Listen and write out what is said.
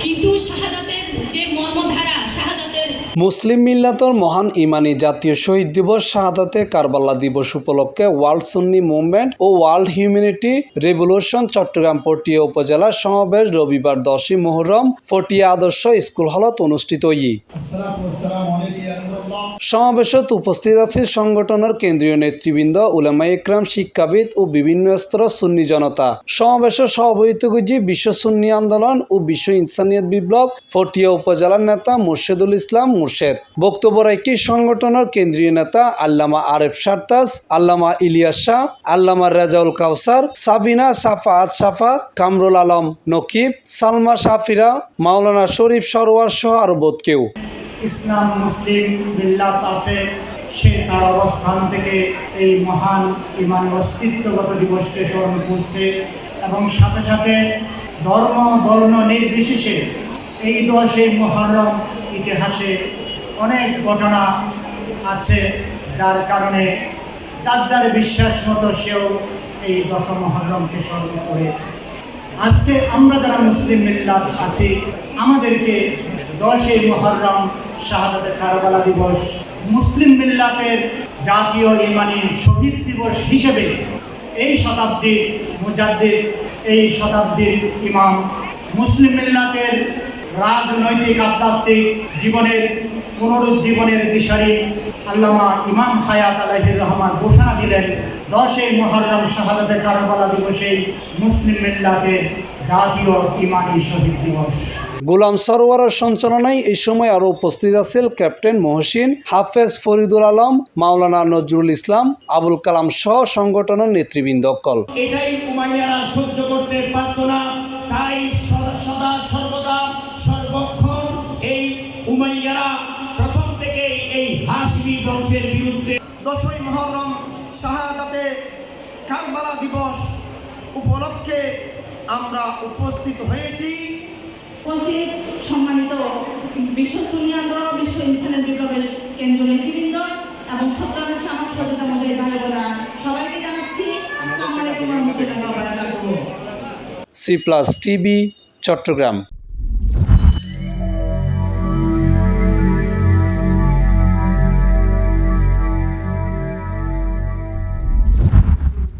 কিন্তু শাহাদাতের যে মর্মধারা, শাহাদাতের মুসলিম মিল্লাতর মহান ইমানি জাতীয় শহীদ দিবস শাহাদাতে কারবালা দিবস উপলক্ষে ওয়ার্ল্ড সুন্নি মুভমেন্ট ও world humanity revolution Chittagong Patiya উপজেলার সমাবেশ রবিবার 10ই মুহররম পটিয়া আদর্শ স্কুল হলত অনুষ্ঠিত। সমাবেশত উপস্থিত আছে সংগঠনের কেন্দ্রীয় নেতৃবৃন্দ, উলামায়ে ইকরাম, শিক্ষাবিদ ও বিভিন্ন স্তরের সুন্নি জনতা। সমাবেশে সভাপতিত্ব করেছে বিশ্ব সুন্নি আন্দোলন ও বিশ্ব ইনসানিয়ত বিপ্লব পটিয়া উপজেলার নেতা মুর্শেদুল ইসলাম মুর্শেদ। বক্তব্য রাখি সংগঠনের কেন্দ্রীয় নেতা আল্লামা আরেফ সারতাজ, আল্লামা ইলিয়াস শাহ, আল্লামা রেজাউল কাউসার, সাবিনা সাফাআত সাফা, কামরুল আলম নকিব, সালমা সাফিরা, মাওলানা শরীফ সরওয়ার সহ আরো বোধ কেউ। ইসলাম মুসলিম মিল্লাত আছে, সে তার অবস্থান থেকে এই মহান ইমানি অস্তিত্বগত দিবসকে স্মরণ করছে এবং সাথে সাথে ধর্ম বর্ণ নির্বিশেষে এই 10ই মুহররম ইতিহাসে অনেক ঘটনা আছে, যার কারণে যার যার বিশ্বাস মতো সেও এই 10 মুহররমকে স্মরণ করে। আজকে আমরা যারা মুসলিম মিল্লাত আছি, আমাদেরকে 10ই মুহররম শাহাদাতে কারবালা দিবস মুসলিম মিল্লাতের জাতীয় ইমানি শহীদ দিবস হিসেবে এই শতাব্দীর মুজাদ্দিদ, এই শতাব্দীর ইমাম, মুসলিম মিল্লাতের রাজনৈতিক আধ্যাত্মিক জীবনের পুনরুজ্জীবনের দিশারি আল্লামা ইমাম হায়াত আলাইহির রহমান ঘোষণা দিলেন 10ই মুহররম শাহাদাতে কারবালা দিবসেই মুসলিম মিল্লাতের জাতীয় ইমানি শহীদ দিবস। গোলাম সরওয়ারের সঞ্চালনায় এই সময় আরো উপস্থিত আছেন ক্যাপ্টেন মহসিন, হাফেজ ফরিদুল আলম, মাওলানা নজরুল ইসলাম, আবুল কালাম সহ সংগঠনের নেতৃবৃন্দ। এটাই উমাইয়ারা সহ্য করতে পারত না, তাই সদা সর্বদা সর্বক্ষণ এই উমাইয়ারা প্রথম থেকে এই হাশমি বংশের বিরুদ্ধে 10ই মুহররম শাহাদাতে কারবালা দিবস উপলক্ষে আমরা উপস্থিত হয়েছি। সম্মানিত বিশ্ব সুন্নি আন্দোলন, বিশ্ব ইনসানিয়ত বিপ্লবের কেন্দ্রীয় নেতৃবৃন্দ এবং সত্রাংশ আমার সচেতন মধ্যে ভালো বোনা সবাইকে জানাচ্ছি আসসালামু আলাইকুম ওয়া রাহমাতুল্লাহি ওয়া বারাকাতুহু। C+ TV Chittagong.